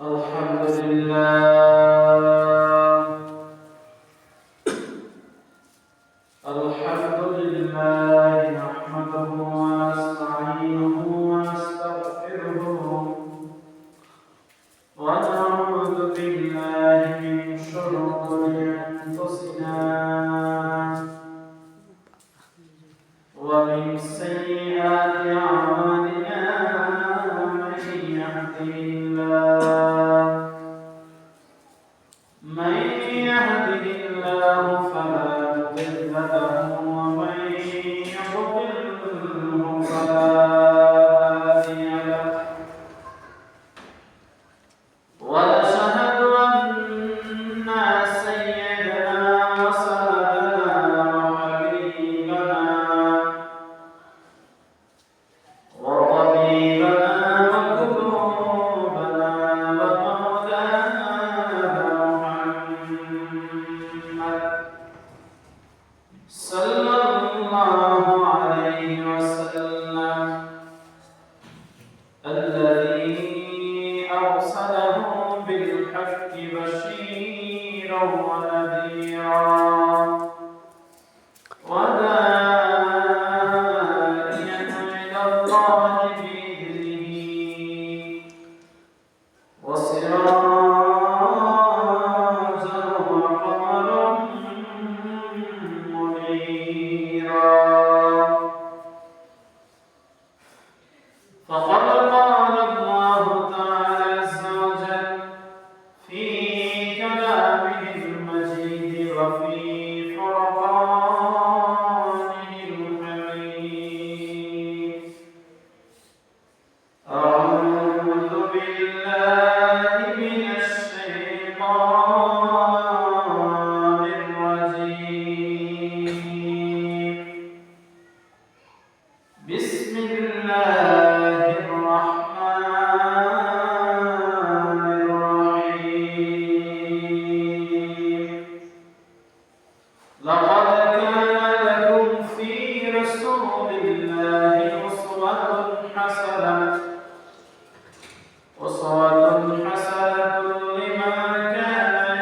الحمد لله الحمد لله نحمده ونستعينه ونستغفره ونعوذ بالله من شرور أنفسنا ومن سيئات أعمالنا من يهده الله فلا مضل له ومن يضلله فلا هادي له ونشهد أن سيدنا وسندنا وحبيبنا وطبيبنا وقلوبنا ومولانا محمد صلى الله عليه وسلم الذي أرسله بالحق بشيرا ونذيرا وداعيا إلى الله بإذنه وسراجا وقمرا منيرا فقد قال الله تعالى عز وجل في كلامه المجيد وفي فرقانه الحميد أعوذ بالله من الشيطان الرجيم بسم الله الرحمن الرحيم لقد كان لكم في رسول الله أسوة حسنة لمن كان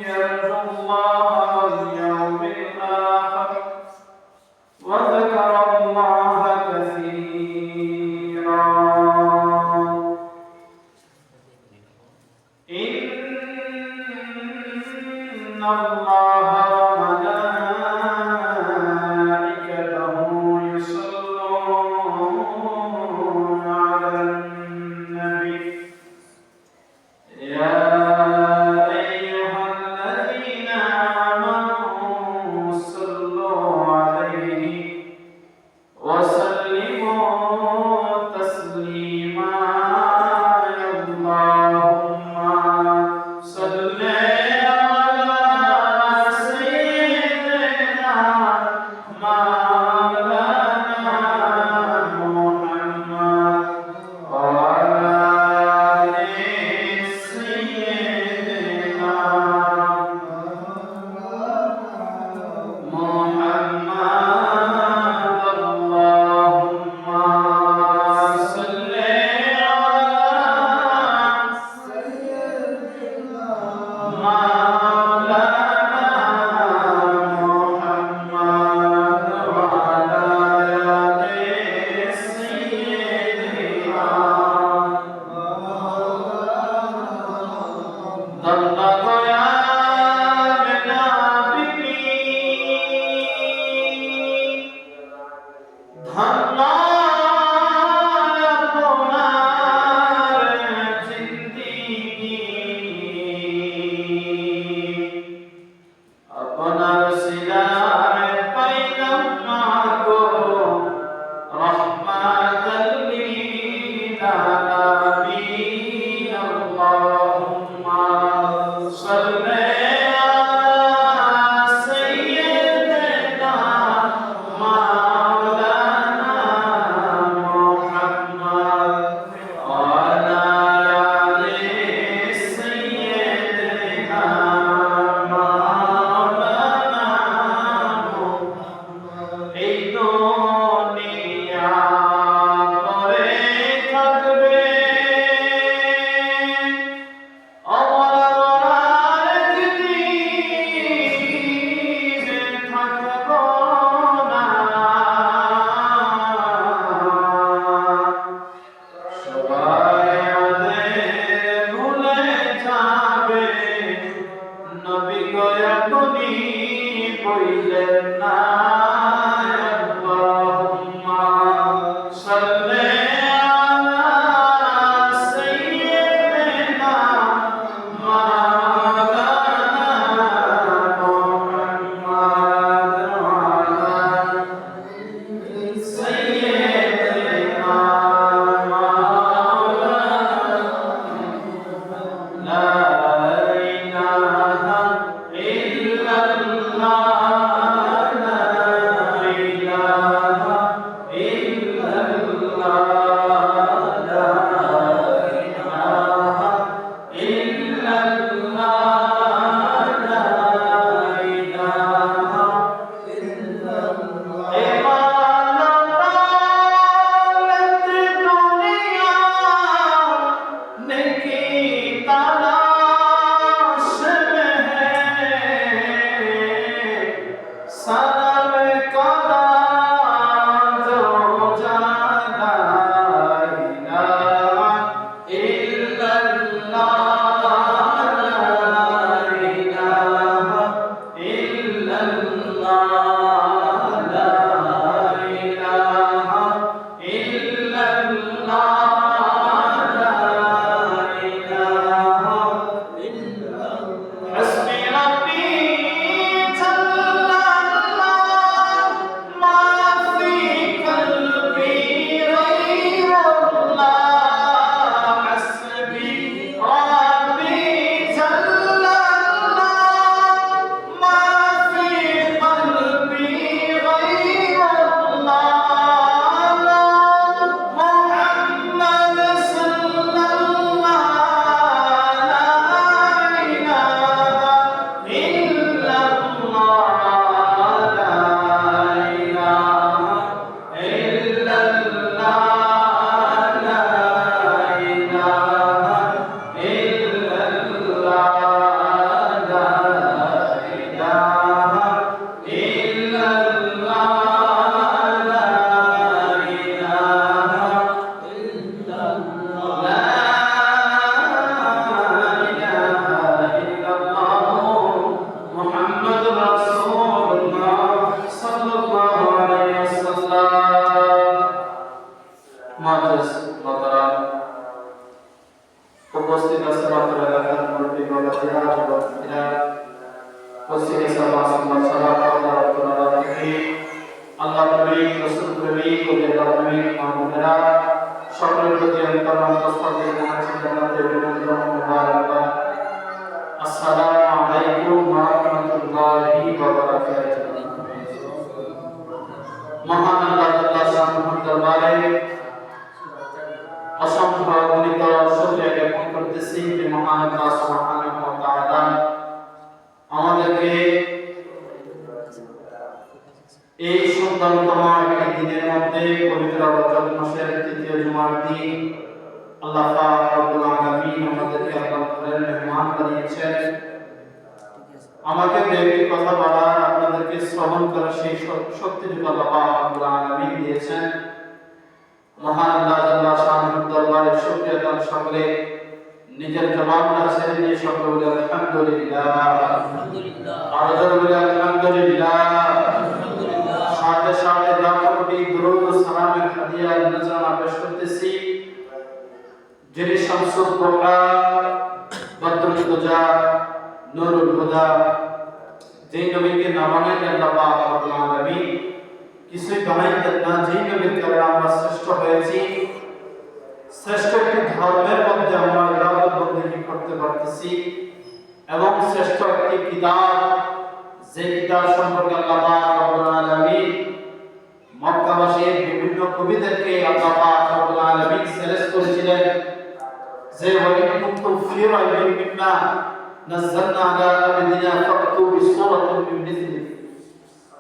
يرجو الله واليوم الآخر وذكر الله كثيرا إن الله وملائكته يصلون على النبي يا أيها الذين آمنوا صلوا عليه وسلموا تسليما اللهم صل على سيدنا مولانا محمد وعلى آل سيدنا محمد اللهم صل على سيدنا مولانا محمد وعلى آل سيدنا ضلق يا আপনার সিলায় পাইলাম না গো রহমাতাল লিল আলামিন আল্লাহুম্মা উপস্থিত আছে আমাদের এলাকার মুরব্বী বাবাজিরা যুবকরা উপস্থিত সভা সমাজসেবা কর্মরতরা থেকে আল্লাহ প্রেমিক রাসূল প্রেমিক ও আল্লাহ প্রেমিক মুমিনেরা সকলের প্রতি অন্তরস্থলে জানাচ্ছি জান্নাতের অভিনন্দন ও মুবারকবাদ। আসসালামু আলাইকুম ওয়া রাহমাতুল্লাহি ওয়া বারাকাতুহু। মহান আল্লাহ তাআলা শানুর দরবারে অসংখ্য অগণিত শুকরিয়া জ্ঞাপন করতেছি যে মহান আল্লাহ সুবহানাহু ওয়া তাআলা আমাদেরকে এই সুন্দরতম একটি দিনের মধ্যে পবিত্র রজব মাসের তৃতীয় জুমার দিন আল্লাহ পাক রব্বুল আলামিন আমাদেরকে আল্লাহ ঘরের মেহমান বানিয়েছেন। আমাকে একটি কথা বলার আপনাদেরকে শ্রবণ করার সেই শক্তিটুকু আল্লাহ পাক রব্বুল আলামিন দিয়েছেন। মহান আল্লাহ তাআলা শানুর দরবারে শুকরিয়া দান সকলে নিজের জবানটা ছেড়ে দিয়ে সকলে বলে আলহামদুলিল্লাহ আলহামদুলিল্লাহ আলহামদুলিল্লাহ। সাথে সাথে লাখো কোটি দরুদ ও সালামের হাদিয়া নজরানা পেশ করতেছি যিনি শামসুল কোরআন বদরুল দুজা নূরুল হুদা, যেই নবীকে না বানাইলে আল্লাহ পাক রব্বুল আলামিন কিছুই বানাইতেন না, যেই নবীর কারণে আমরা শ্রেষ্ঠ হয়েছি, শ্রেষ্ঠ একটি ধর্মের মধ্যে আমরা ইবাদত বন্দেগী করতে পারতেছি এবং শ্রেষ্ঠ একটি কিতাব, যে কিতাব সম্পর্কে আল্লাহ পাক রব্বুল আলামিন মক্কাবাসীর বিভিন্ন কবিদেরকে আল্লাহ পাক রব্বুল আলামিন সাজেস্ট করেছিলেন যে ওয়াইন কুনতুম ফি রাইবিন মিম্মা নাযালনা আলা আবদিনা ফাতু বিসূরাতিন মিন মিসলিহি।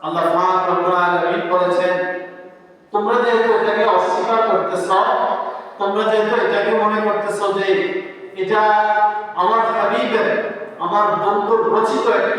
আল্লাহ পাক রব্বুল আলামিন বলেছেন, তোমরা যেহেতু এটাকে অস্বীকার করতেছ, তোমরা যেহেতু এটাকে মনে করতেছ যে এটা আমার হাবিবের, আমার বন্ধুর রচিত একটি